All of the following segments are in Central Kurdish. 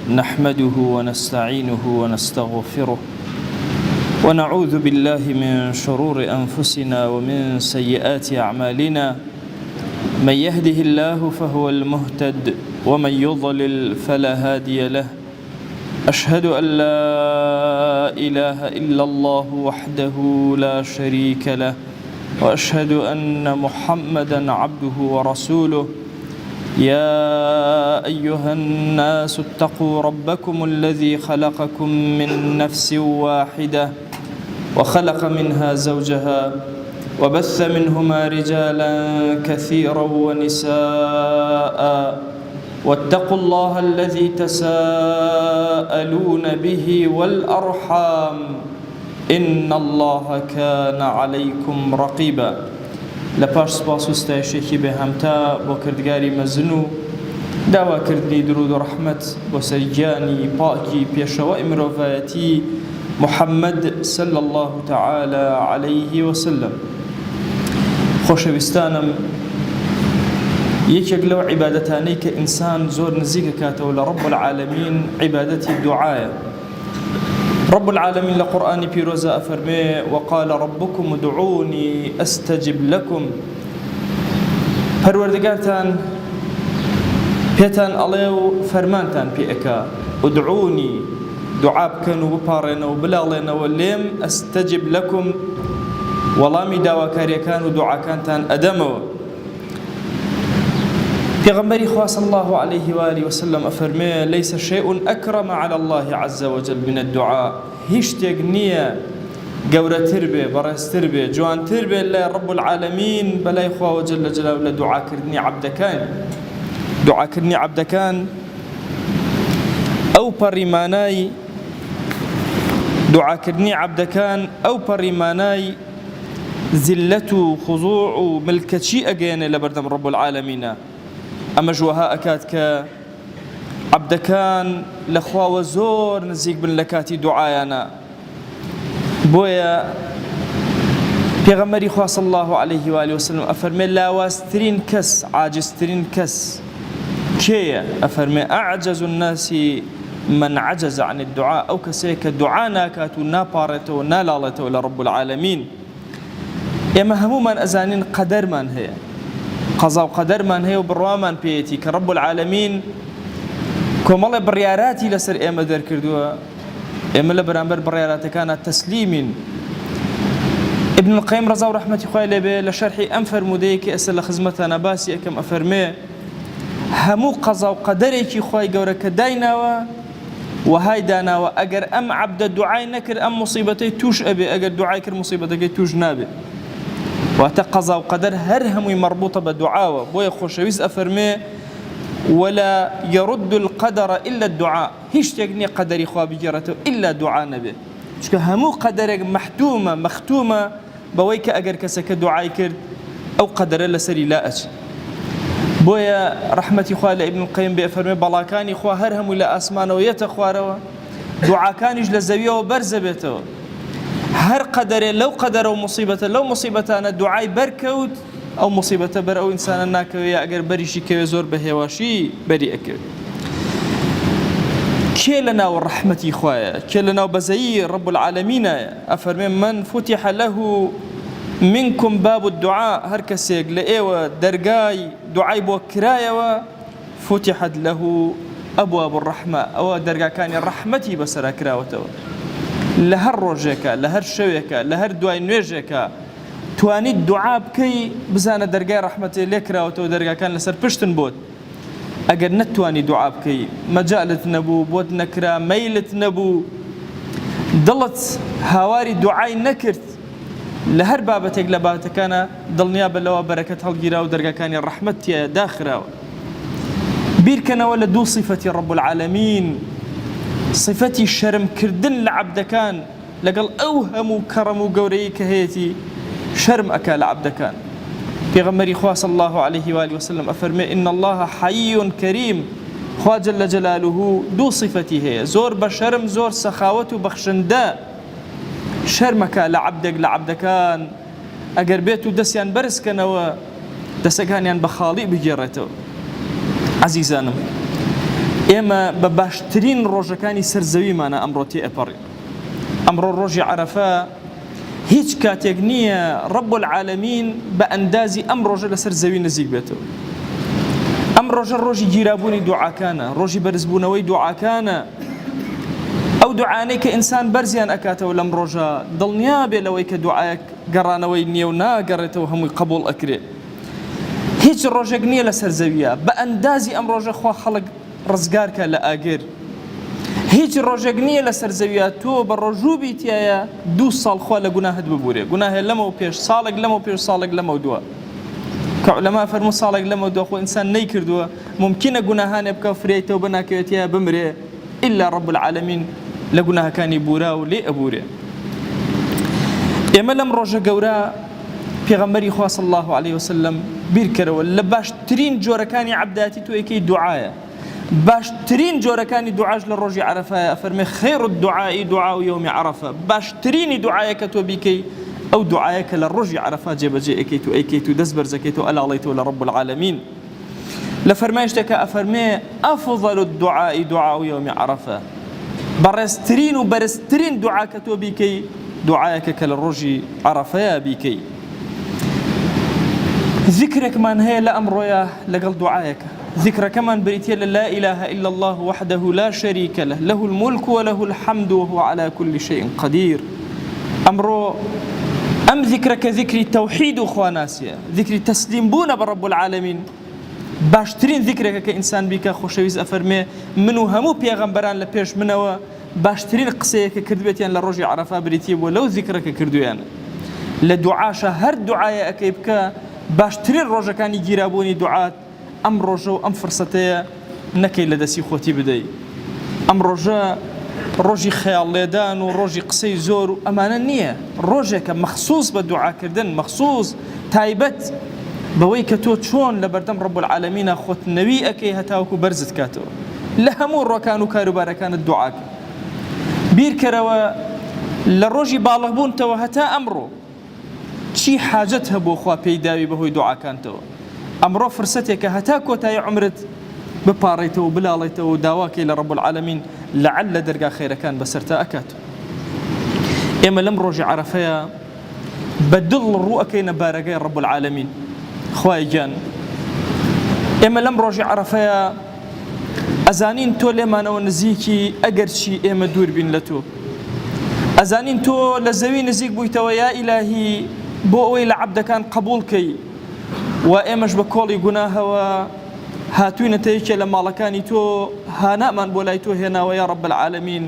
نحمده ونستعينه ونستغفره ونعوذ بالله من شرور أنفسنا ومن سيئات أعمالنا من يهده الله فهو المهتد ومن يضلل فلا هادي له أشهد أن لا إله إلا الله وحده لا شريك له وأشهد أن محمدا عبده ورسوله يا أيها الناس اتقوا ربكم الذي خلقكم من نفس واحدة وخلق منها زوجها وبث منهما رجالا كثيرا ونساء واتقوا الله الذي تساءلون به والأرحام إن الله كان عليكم رقيبا لپاش سپاس و ستایشێکی بێهەمتا بۆ کردگاری مەزن و داواکردنی درود و ڕەحمەت بۆ سەرگیانی پاکی پێشەوەی مرۆڤایەتی محەممەد صلی الله تعالى عليه وسلم. خۆشەویستانم، یەکێک لەو عیبادەتانەی کە ئینسان زۆر نزیکە کاتەوە لە رب العالمین عیبادەتی دوعایە. رب العالمين لقرآن بيروزا أفرمي وقال ربكم ادعوني أستجب لكم. پروردگارتان پێتان ئەڵێ و فەرمانتان پێ ئەکا ادعوني دعا بکەن و بپاڕێنەوە بلاڵێنەوە لێم ئەستەجب لەکم وەڵامی داواکاریەکان و دوعاکانتان ئەدەمەوە. پیغمبری خوا صلی الله عليه وآله وسلم أفرمي ليس شيء أكرم على الله عز وجل من الدعاء. هیچ شتێک نییە گەورەتر بێ بەڕێزتر بێ جوانتر بێ لە رب العالمین بەلای خواوە جەل جەلاوه لە دوعاکردنی عەبدەکان. دوعاکردنی عەبدەکان ئەو پەڕیمانای دوعاکردنی عەبدەکان ئەو پەڕیمانای زیلەت و خوضوع و ملکەچی ئەگەیەنێ لە بەردەم رب العالمینە. ئەمە ژوەها ئەکات کە عەبدەکان لە خواوە زۆر نزیک بن لە کاتی دوعایانە. بۆیە پێغەمبەری خوا صلی الله عليه وآله وسلم ئەفەرمێ لاوازترین کەس عاجزترین کەس کێیە؟ ئەفەرمێ ئەعجز الناس من عجز عن الدعاء. ئەو کەسەیە کە دوعا ناکات و ناپاڕێتەوە نالاڵێتەوە لە رب العالمین. ئێمە هەمومان ئەزانین قەدەرمان هەیە، قەزا و قەدەرمان هەیە و بڕوامان پێیەتی کە رب العالمین کۆمەڵێ بڕیاراتی لەسەر ئێمە دەرکردووە. ئێمە لە بەرامبەر بڕیاراتەکانە تەسلیمین. ابن القیم ڕەزا و ڕەحمەتی خوای لێبێ لە شەرحی ئەم فەرموودەیە کە ئێستا لە خزمەتانە باسی ئەەکەم ئەفەرمێ هەموو قەزا و قەدەرێکی خوای گەورە کە دایناوە وهای داناوە ئەگەر ئەم عەبدە دوعای نەکرد ئەم موسیبەتەی توش ئەبێ، ئەگەر دوعای کرد موسیبەتەکەی توش نابێ. واتە قەزا و قەدەر هەر هەمووی مەربوطە بە دوعاوە. بۆیە خۆشەویست ئەفەرمێ ولا يرد القدر إلا الدعاء. هیچ شتێک نییە قەدەری خوا بگێڕێتەوە إلا دوعا نەبێ، چونکە هەموو قەدەرێک مەحتومە مەختومە بەوەی کە ئەگەر کەسەکە دوعای کرد ئەو قەدەرە لەسەری لا ئەچ. بۆیە ڕەحمەتی خوا لە ئیبن القەیم بێ ئەفەرمێ بەڵاکانی خوا هەر هەمووی لە ئاسمانەوە یەتە خوارەوە، دوعاکانیش لە زەویەوە بەرزە بێتەوە. هەر قەدەرێ لەو قەدەرە و موسیبەتە لەو موسیبەتانە دوعای بەرکەوت ئەو موسیبەتە بەر ئەو ئینسانە ناکەوێ، ئەگەر بەریشی کەوێ زۆر بە هێواشی بەری ئەکەوێت. کێ لە ناو ڕەحمەتی خوایە؟ کێ لە ناو بەزەیی رب العالمینایە؟ ئەفەرمێ من فتح له منكم باب الدعاء. هەر کەسێک لە ئێوە دەرگای دوعای بۆ کرایەوە فتحت له أبواب الرحمة. ئەوە دەرگاکانی ڕەحمەتی بەسەرا کراوەتەوە. لە هەر ڕۆژێکە، لە هەر شەوێکە، لە هەر دوای نوێژێکە توانیت دوعا بکەی بزانە دەرگای ڕەحمەتێ لێ کراوەتەوە، دەرگاکان لەسەر پشتن بۆت. ئەگەر نەتوانی دوعا بکەی، مەجالت نەبوو، بۆت نەکرا، مەیلت نەبوو، دڵت هاواری دوعای نەکرد لە هەر بابەتێک لە بابەتەکانە دڵنیا بە لەوە بەرەکەت هەڵگیرا و دەرگاکانی ڕەحمەت تێیە داخراوە. بیرکەنەوە لە دوو صیفەتی رب العالمین، صفەتی شەرمکردن لە عەبدەکان لەگەڵ ئەو هەموو کەڕەم و گەورەیی کە هەیەی شەرم ئەکا لە عەبدەکان. پێغەمبەری خوا صلی الله عليه وآله وسلم ئەفەرمێ إن الله حەیی کەریم. خوا جەل جەلالوه دوو صفەتی هەیە، زۆر بە شەرم، زۆر سەخاوەت و بەخشندە. شەرمەکە لە عەبدێک لە عەبدەکان ئەگەر بێت و دەستیان بەرزکەنەوە دەسەکانیان بە خاڵی بگێڕێتەوە. عزیزانم، ئێمە بە باشترین ڕۆژەکانی سەرزەویمانە ئەمڕۆ تێئەپەڕین. ئەمڕۆ ڕۆژی عەرەفە هیچ کاتێک نییە ڕەب العالەمین بە ئەندازی ئەم ڕۆژە لەسەر زەوی نزیک بێتەوە. ئەم ڕۆژە ڕۆژی گیرابوونی دوعاکانە، ڕۆژی بەرزبوونەوەی دوعاکانە. ئەو دوعانەی کە ئینسان بەرزیان ئەکاتەوە لەم ڕۆژە دڵنیا بێ لەوەی کە دوعایەک گەڕانەوەی نییە و ناگەڕێتەوە هەمووی قبوڵ ئەکرێ. هیچ ڕۆژێک نییە لەسەر زەویە بە ئەندازی ئەم ڕۆژە خوا خەڵک ڕزگارکە لە ئاگر. هیچ ڕۆژێک نییە لەسەر زەویە تۆ بە ڕۆژوو بیتایە 2 ساڵ خوا لە گوناهت ببورێ. گوناهێ لەمەوە پێش ساڵێک لەمەوە پێش ساڵێک لەمەوە دووە کە عولەما فەرموو ساڵێک لەمەوە دووە خۆ ئینسان نەیکردووە ممکنە گوناهانێ بکە فرێیتەوە بەناکەوێتیە بمرێ ئیلا ڕەب العالەمین لە گوناهەکانی بورا و لێ ئەبورێ. ئێمە لەم ڕۆژە گەورە پێغەمبەری خوا صلی الله علیه وسلم بیرکەرەوە لە باشترین جۆرەکانی عەبداتی تۆ یەکەی دوعایە. باشترین جۆرەکانی دوعاش لە ڕۆژی عەرەفەیە. ئەفەرمێ خەیر الدعاء دعاء یوم عەرەفە. باشترینی دوعایە کە تۆ بیکەی ئەو دوعایە کە لە ڕۆژی عەرەفە جێبەجێ ئەکەیت و ئەیکەیت و دەست بەرزەکەیت و ئەلاڵیتەوە لە ڕەب العالەمین. لە فەرمایشتێکە ئەفەرمێ ئەفضل الدعاء دعاء یوم عەرەفە. بەڕێزترین و بەرزترین دوعا کە تۆ بیکەی دوعایەکە کە لە ڕۆژی عەرەفەیە بیکەی. ذکرێکمان هەیە لە ئەمڕۆیە لەگەڵ دوعایەکە. ذكركمان بريتيا لا إله إلا الله وحده لا شريك له له الملك وله الحمد وهو على كل شيء قدير. أمرو أم ذكرك ذكري توحيد خواناسيا ذكري تسليم بونا برب العالمين. باشترين ذكرك كإنسان بك خوشويز أفرمي منو همو بيغمبران لبيش منو باشترين قصيك كردبتيان للرجع عرفا بريتيا ولو ذكرك كردويان لدعاشة هر دعايا أكيبك باشترين رجع كان يجيرابوني دعات. ئەم ڕۆژە و ئەم فرسەتەیە نەکەی لە دەستی خۆتی بدەی. ئەم ڕۆژە ڕۆژی خەیاڵێدان و ڕۆژی قسەی زۆر و ئەمانە نییە. ڕۆژێکە مەخسووس بە دوعاکردن مەخسووس تایبەت بەوەی کە تۆ چۆن لە بەردەم ڕەب العالەمینە خۆت نەوی ئەکەی هەتاوەکو بەرزت کاتەوە لە هەموو ڕۆکان و کاروبارەکانت دوعاکە. بیرکەرەوە لە ڕۆژی باڵغبوونتەوە هەتا ئەمڕۆ چی حاجەت هەبوو خوا پێی داوی بەهۆی دوعاکانتەوە. ئەمڕۆ فرسەتێکە هەتا کۆتایی عمرت بپاڕیتەوە و بلاڵیتەوە و داواکەی لە ڕەب العالەمین لەعەل لە دەرگا خێرەکان بەسەرتا ئەکات. ئێمە لەم ڕۆژی عەرەفەیە بەدڵ ڕوو ئەکەینە بارەگای ڕەب العالەمین. خوای گیان ئێمە لەم ڕۆژی عەرەفەیە ئەزانین تۆ لێمانەوە نزیکی ئەگەرچی ئێمە دوور بین لە تۆ. ئەزانین تۆ لە زەوی نزیک بوویتەوە یا ئیلاهی بۆ ئەوەی لە عەبدەکان قبوڵکەی و ئێمەش بە کۆڵی گوناهەوە هاتووینەتە یەکێ لە ماڵەکانی تۆ هانامان بۆ لای تۆ هێناوە یا ڕەب العالەمین.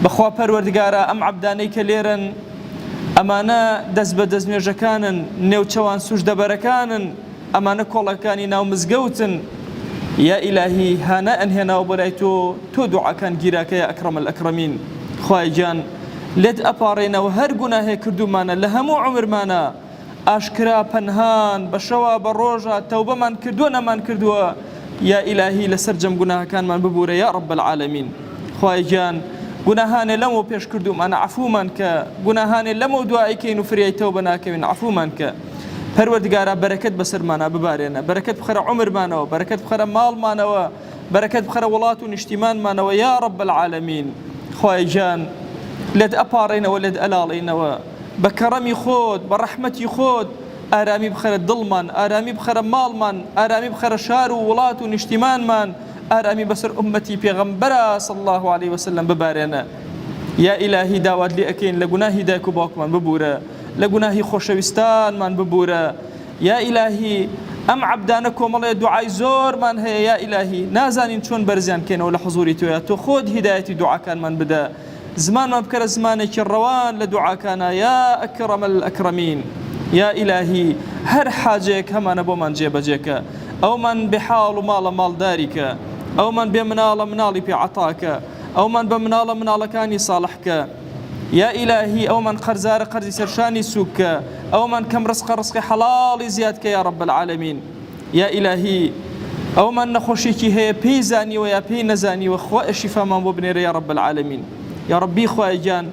بەخوا پەروەردگارە ئەم عەبدانەی کە لێرن ئەمانە دەست بە دەستنوێژەکانن نێوچەوان سوژدەبەرەکانن ئەمانە کۆڵەکانی ناو مزگەوتن یا ئیلاهی هانا ئەنهێناوە بۆ لای تۆ دوعاکان گیراکەیە ئەکرەم الئەکرەمین. خوای گیان لێت ئەپاڕێنەوە هەر گوناهێ کردومانە لە هەموو عومرمانە ئاشکرا پەنهان بەشەوە بە ڕۆژە تەوبەمان کردووە نەمان کردووە یا ئیلاهی لەسەر جەم گوناهەکانمان ببورە یا ڕەب العالەمین. خوای گیان گوناهانێ لەمەوە پێش کردومانە عەفومان کە گوناهانێ لەمەوە دوایکەین و فریای تەوبە ناکەوین عەفومان کە. پەروەردگارە بەرەکەت بەسەرمانە ببارێنە بەرەکەت بخەرە عومرمانەوە بەرەکەت بخەرە ماڵمانەوە بەرەکەت بخەرە وڵات و نیشتیمانمانەوە یا ڕەب العالەمین. خوای گیان لێت ئەپاڕێنەوە لێت ئەلاڵێنەوە بە کەڕەمی خۆت بە ڕەحمەتی خۆت ئارامی بخەرە دڵمان ئارامی بخەرە ماڵمان ئارامی بخەرە شار و وڵات و نیشتیمانمان ئارامی بەسەر ئومەتی پێغەمبەرە صلی الله علیه وسلم ببارێنە. یا ئیلاهی داوات لێ ئەکەین لە گوناهی دایک و باوکمان ببورە لە گوناهی خۆشەویستانمان ببورە یا ئیلاهی ئەم عەبدانە کۆمەڵێ دوعای زۆرمان هەیە یا ئیلاهی نازانین چۆن بەرزیان کەینەوە لە حوزوری تۆیە تۆ خۆت هیدایەتی دوعاکانمان بدە زمانمان بکەرە زمانێکی ڕەوان لە دوعاکانە یا ئەکرەم الئەکرەمین. یا ئیلاهی هەر حاجەیەک هەمانە بۆمان جێبەجێکە ئەومان بێحاڵ و ماڵە ماڵداریکە ئەومان بێ مناڵە مناڵی پێعەتاکە ئەومان بە مناڵە مناڵەکانی ساڵحکە یا ئیلاهی ئەومان قەرزارە قەرزی سەرشانی سووکە ئەومان کەم ڕزقی حەڵاڵی زیادکە یا ڕەب العالەمین. یا ئیلاهی ئەومان نەخۆشیێکی هەیە پێی زانیوە یا پێی نەزانیوە خوا شیفامان بۆ بنێرە یا ڕەب العالەمین. یا ربی خوای گیان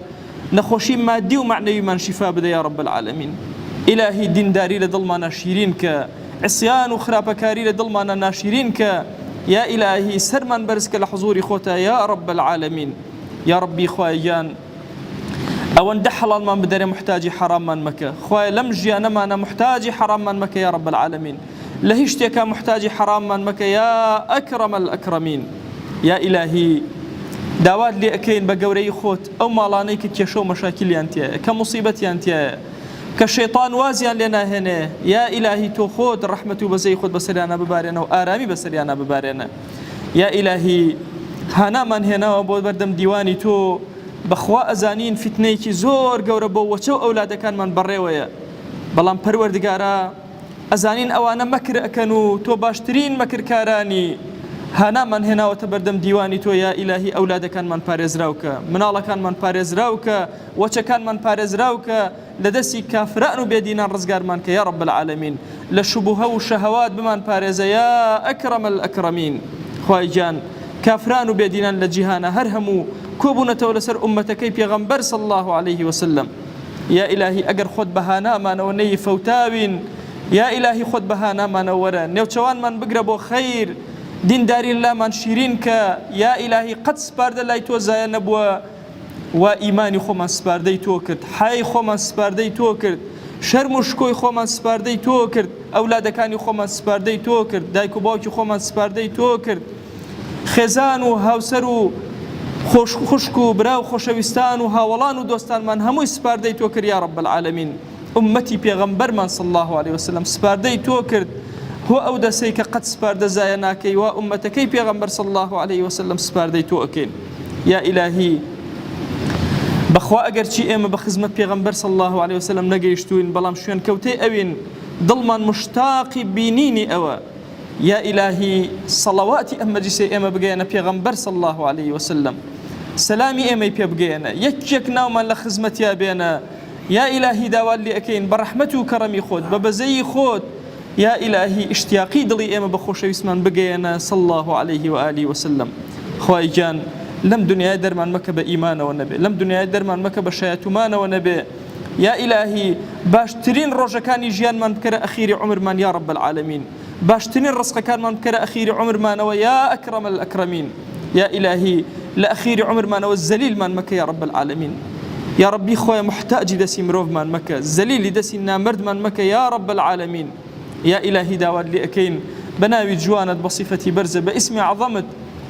نەخۆشی مادی و معنەویمان شیفا بدە یا ڕەب العالەمین. ئیلاهی دینداری لە دڵمانە شیرین کە عسیان و خراپەکاری لە دڵمانە ناشیرین کە يا إلهي سرمان برزك لحضور خوتا يا رب العالمين يا ربي خوايان أو أن حلال من بدري محتاج حرام من مكة خواي لم جيانا ما أنا محتاج حرام من مكة يا رب العالمين لهشتك محتاج حرام من مكة يا أكرم الأكرمين يا إلهي داوات لي أكين بقوري خوت أو مالانيك تيشو مشاكل يانتيا كمصيبة يانتيا كشيطان وازيان لنا هنا يا إلهي تو خود رحمة بزي خود بسريانا ببارينا وآرامي بسريانا ببارينا يا إلهي هانا من هنا وبو بردم ديواني تو بخوا أزانين فتنيكي زور قوربو وچو أولادا كان من بريويا بلان پروردگارا أزانين أوانا مكر أكنو تو باشترين مكر كاراني هانا من هنا وتبردم ديواني تو يا إلهي أولادا كان من باريز راوكا منالا كان من باريز راوكا وچا كان من باريز راوكا لدسي كافرانو بيدينا رزقار مانك يا رب العالمين لشبهه وشهوات بمان باريز يا أكرم الأكرمين خواجان كافرانو بيدينا لجهانا هرهمو كوبونا تولسر أمتكي بيغمبر صلى الله عليه وسلم يا إلهي أجر خد بهانا ما نوني فوتاوين يا إلهي خد بهانا ما نورا نيوتشوان من بقربو خير دين داري الله من شيرينك يا إلهي قد سبارد الله توزايا نبوة وإيماني خو من سباردي توكرت حي خو من سباردي توكرت شرمشكوي خو من سباردي توكرت أولادكاني خو من سباردي توكرت دايكو باوكي خو من سباردي توكرت خزان وهاوسر خوشكو براو خوشويستان وهاولان ودوستان من همو سباردي توكر يا رب العالمين أمتي بيغمبر من صلى الله عليه وسلم سباردي توكر هو أودا سيك قد سبارد زايناكي وأمتكي بيغمبر صلى الله عليه وسلم سباردي توكين يا إلهي بخوا أجر شيء إما بخدمة بيغمبر صلى الله عليه وسلم نجيشتوين بلام شوين كوتي أوين ضلمان مشتاق بينيني أوا يا إلهي صلواتي أما جسي إما بقينا بيغمبر صلى الله عليه وسلم سلامي إما بيبقينا يكيك نوما لخدمة يا بينا يا إلهي داوال لي أكين برحمته وكرمي خود ببزي خود يا إلهي اشتياقي دلي إما بخوش يسمان بقينا صلى الله عليه وآله وسلم خوايجان لم دنيا درمان مكة إيمان ونبي لم دنيا درمان مكة بشياتمان ونبي يا إلهي باشترين روجكاني جيان من بكرة أخير عمر من يا رب العالمين باشترين رزق كان من بكرة أخير عمر من ويا أكرم الأكرمين يا إلهي لأخير عمر من والزليل من مكة يا رب العالمين يا ربي خويا محتاج دسي مروف من مكة زليل دسي نامرد من مكة يا رب العالمين يا إلهي داود لي أكين بناوي جوانت بصفتي برزة باسم عظمت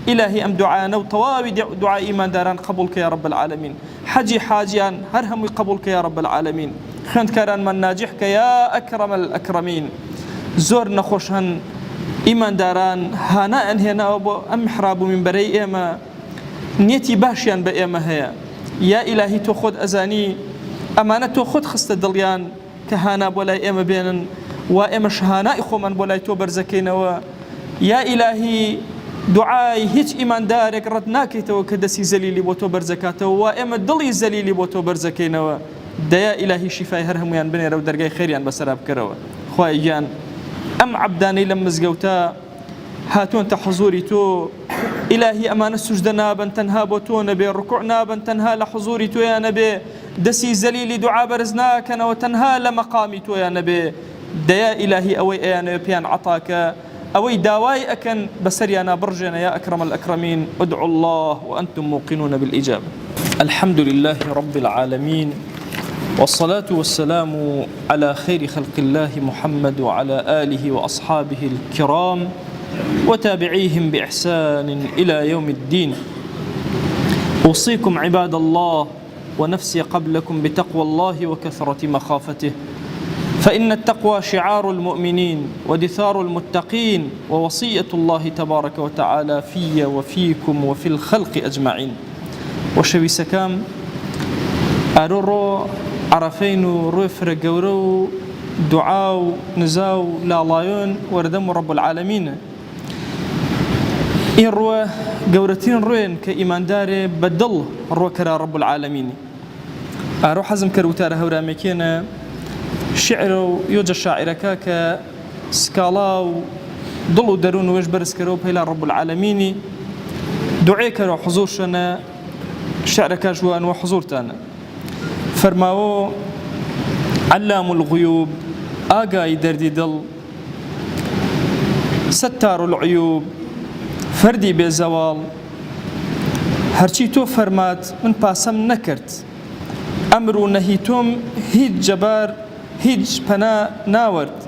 إلهي أم دعانا وطواوي دعاء إيمان داران قبولك يا رب العالمين حجي حاجيان هرهم قبولك يا رب العالمين خنت كاران من ناجحك يا أكرم الأكرمين زور نخوشهن إيمان داران هانا هنا أم حراب من بري إما نيتي باشيان بإما هيا يا إلهي تأخذ أزاني أمانة تأخذ خست دليان كهانا بولاي إما بينن وإما شهانا إخو من بولاي توبر زكينا يا إلهي دعاي هيج إيمان دارك ردناكي تو كدسي زليلي بوتوبر زكاته وإما دلي زليلي بوتوبر زكينا ديا إلهي شفاي هرهميان بني رو درجاي خيريان بسراب كروا خوايجان أم عبداني لمز قوتا هاتون تحضوري تو إلهي أمان السجد نابا تنها بوتو نبي الركوع نابا تنها لحضوري تو يا نبي دسي زليلي دعاء برزناكنا وتنها لمقامي تو يا نبي ديا إلهي أوي يا نبيان عطاك أوي داواي أكن بسريانا برجنا يا أكرم الأكرمين ادعوا الله وأنتم موقنون بالإجابة الحمد لله رب العالمين والصلاة والسلام على خير خلق الله محمد وعلى آله وأصحابه الكرام وتابعيهم بإحسان إلى يوم الدين أوصيكم عباد الله ونفسي قبلكم بتقوى الله وكثرة مخافته فإن التقوى شعار المؤمنين ودثار المتقين ووصية الله تبارك وتعالى في وفيكم وفي الخلق أجمعين وشوي سكام أرورو عرفين روفر قورو دعاو نزاو لالايون وردم رب العالمين إن روى قورتين روين كإيمان داري بدل روى كرا رب العالمين أرو حزم كروتار هوراميكينا شعر يوجد شاعر كاكا سكالاو ضلوا درون ويجبرس كروب إلى رب العالمين دعيك رو حضورشنا شعر كاجوان وحضورتنا فرماو علام الغيوب آقاي دردي دل ستار العيوب فەردی بێزەواڵ هەرچی تۆ فەرمات من پاسەم نەکرد، ئەمر و نەهی تۆم هیچ جەبار هیچ پەنا ناوەرد.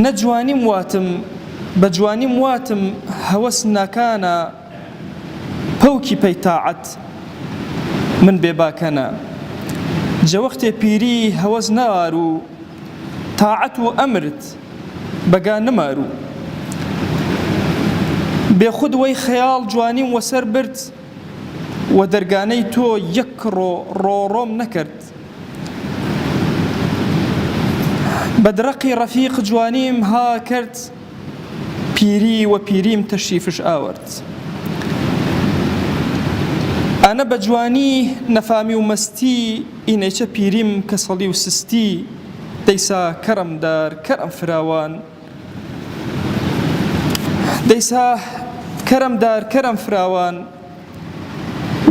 نەجوانیم واتم بە جوانیم واتم هەوەس ناکانە، پەوکی پەی تاعەت من بێباکەنە. جەوەختێ پیری هەوەس نەوار و تاعەت و ئەمرت بەگا نەمار و بێخود وەی خەیاڵ جوانیم وەسەر برد و دەرگانەی تۆ یەک ڕۆڕۆم نەکرد. بەدرەقی ڕەفیق جوانیم ها کرد، پیری و پیریم تەشریفش ئاوەرد. ئەنە بە جوانی نەفامی و مەستی، ئینەیچە پیریم کە سەڵی و سستی. دەیسا کەرەمدار کەرەم فراوان، دەیسا کەرەمدار کەرەم فراوان،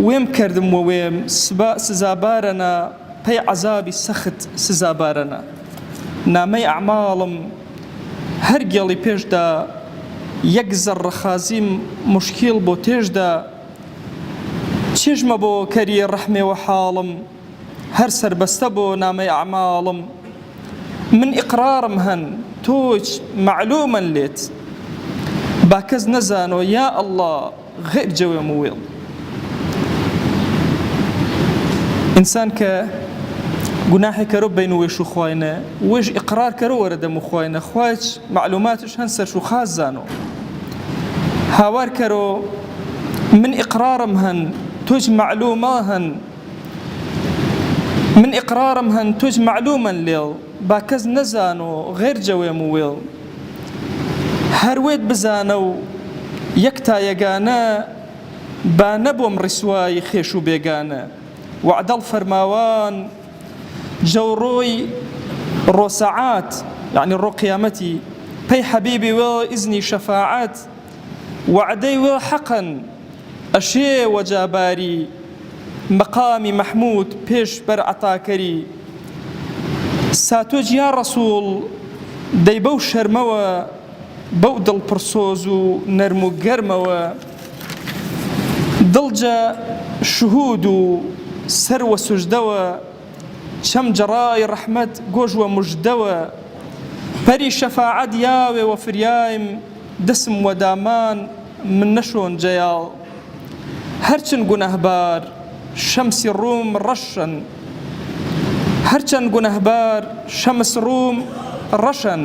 وێم کردم و وێم سزابارەنە، پەی عەزابی سەخت سزابارەنە. نامەی ئەعماڵم هەر گێڵی پێشدا، یەک زەڕە خازیم موشکیل بۆ تێشدا. چێژمە بۆ کەری ڕەحمێوە حاڵم، هەر سەربەستە بۆ نامەی ئەعماڵم. من ئیقرارم هەن تۆچ معلومەن لێت، با کەس نەزانۆ یا ئەڵڵا غێر جەوێم و وێڵ. ئینسان کە گوناحی کەرۆ بین و وێش و خوایە، وێژ ئیقرار کەرۆ وەرە دەم و خوایە، خوایچ معلوماتش هەن سەرش و خاز زانۆ. هاوار کەرۆ من ئیقرارم هەن تۆچ معلومە هەن، من ئیقرارم هەن تۆچ معلومەن لێڵ، با کەس نەزانۆ غێر جەوێم و وێڵ. هەروێت بزانە و یەک تا یەگانە، با نەبۆم ڕیسوای خێش و بێگانە. وعدەڵ فەرماوان جەوڕۆی ڕۆسەعات، یعنی ڕۆ قیامەتی، پەی حەبیبی وێ ئیزنی شەفاعەت. وعدەی وێ حەقەن ئەشێ وەجاباری، مەقامی مەحموود پێش بەر عەتاکەری. ساتۆج یا ڕەسوڵ دەی بەو شەرمەوە، بەو دڵپڕسۆز و نەرم و گەرمەوە. دڵجە شهود و سەر وە سوژدەوە، چەم جەڕای ڕەحمەت گۆژ وە موژدەوە. پەری شەفاعەت یاوێ وە فریایم، دەسم وە دامان من نەشۆن جەیاڵ. هەرچەند گونەهبار شەمسی ڕووم ڕەشن، هەرچەند گونەهبار شەمس ڕووم ڕەشن.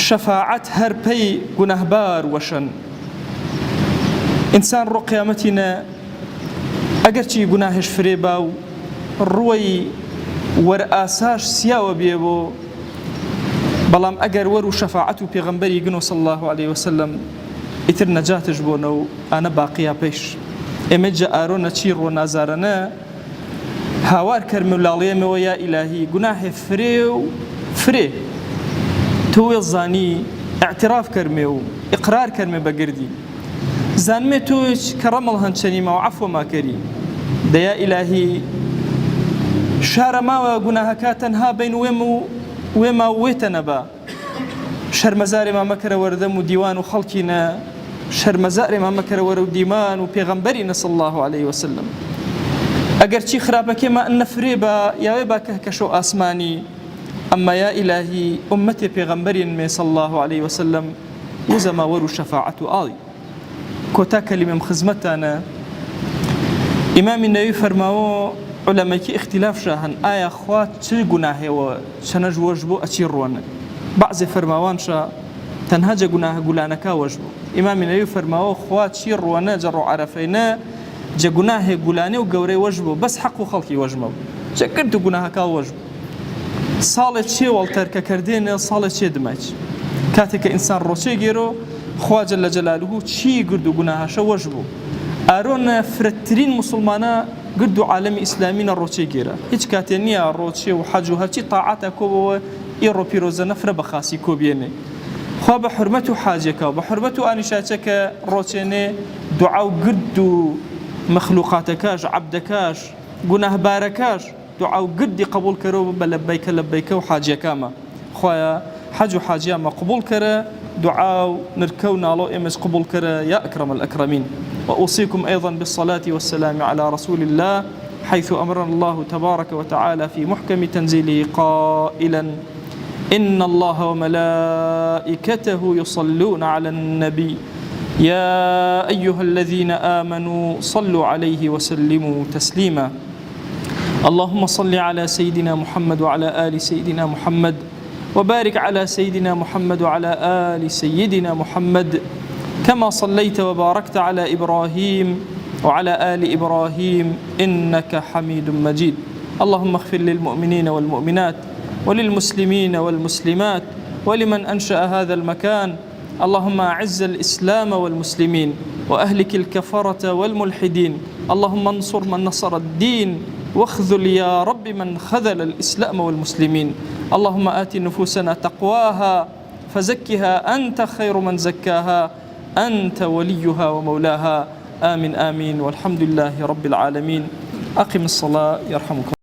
شەفاعەت هەر پەی گونەهبار وەشن. ئینسان ڕۆ قیامەتینە ئەگەرچی گوناهش فرێبا و ڕووی وەرئاساش سیاوە بێ بۆ، بەڵام ئەگەر وەر و شەفاعەت و پێغەمبەری گنۆ صلی الله عليه وسلم ئیتر نەجاتش بۆنە و ئانە باقییا پێش. ئێمە جە ئارۆنە چی ڕۆ نازارەنە هاوار کەرمە و لاڵێمەوە یا ئیلاهی گوناهێ فرێ و فرێ، تۆ وێ زانی ئەعتراف کەرمێ و ئیقرار کەرمێ بەگردی. زانمێ تۆش کە ڕەمەڵ هەنچەنیمە و عەفوە ماکەری. دەیا ئیلاهی شارە ماوە گوناهەکە تەنها بین وێما وێتە نەبا. شەرمەزارێ مامەکەرە وەردەم و دیوان و خەڵکینە، شەرمەزارێ مامەکەرە وەرە و دیمان و پێغەمبەری نە صلی الله عليه وسلم. ئەگەر چی خراپەکێمە نەفرێ بە یاوێ با کەشە ئاسمانی. ئەمما یا ئیلاهی ئومەتێ پێغەمبەرین مێ صلی الله عليه وسلم وزەما وەر و شەفاعەت و ئاڵی. کۆتا کەلیمەم خزمەتانە. ئیمامی نەووی فەرماوە عولەمەکی اختیلافشە هەن ئایا خوا چ گوناهێوە چەنەش وەش بۆ ئەچی ڕوانە. بەعزێ فەرماوانشە تەنها جە گوناهە گولانەکە وەش بوو. ئیمامی نەووی فەرماوە خوا چی ڕوانە جە ڕۆ عەرەفەینە جە گوناهێ گولانێ و گەورەی وەش بوو، بەس حەق و خەڵکی وەژمە بوو، جە کرد و گوناهەکە وەش بوو. ساڵێک چێ وەڵتەرکە کردێنە ساڵێک چێ دمەچ. کاتێک کە ئینسان ڕۆچێ گێرۆ خوا جەلە جەلالوهو چی گرد و گوناهەشە وەش بوو. ئارۆنە فرەتترین موسڵمانە گرد و عالەمی ئیسلامینە ڕۆچێ گێرە. هیچ کاتێ نییە ڕۆچێ و حەج و هەرچی تاعاتە کۆبەوە ئێڕۆ پیرۆزە نەفرە بە خاسی کۆبێنێ. خوا بە حورمەت و حاجەکە و بە حورمەت و ئانیشاچەکە ڕۆچێنێ دوعا و گرد و مەخلوقاتەکەش عەبدەکەش گوناهبارەکەش دوعا و گردی قبول کەرەوە بە لەبەیکە لەبەیکە و حاجەکەمە. خوایە حەج و حاجیامە قبول کەرە دعاء نركونا الله إمس قبول كرا يا أكرم الأكرمين. وأوصيكم أيضا بالصلاة والسلام على رسول الله، حيث أمرنا الله تبارك وتعالى في محكم تنزيله قائلا: إن الله وملائكته يصلون على النبي يا أيها الذين آمنوا صلوا عليه وسلموا تسليما. اللهم صل على سيدنا محمد وعلى آل سيدنا محمد، وبارك على سيدنا محمد وعلى آل سيدنا محمد، كما صليت وباركت على إبراهيم وعلى آل إبراهيم إنك حميد مجيد. اللهم اغفر للمؤمنين والمؤمنات وللمسلمين والمسلمات ولمن أنشأ هذا المكان. اللهم أعز الإسلام والمسلمين وأهلك الكفرة والملحدين. اللهم انصر من نصر الدين واخذل يا رب من خذل الإسلام والمسلمين. اللهم آت نفوسنا تقواها فزكها أنت خير من زكاها، أنت وليها ومولاها. آمين آمين، والحمد لله رب العالمين. أقم الصلاة يرحمكم.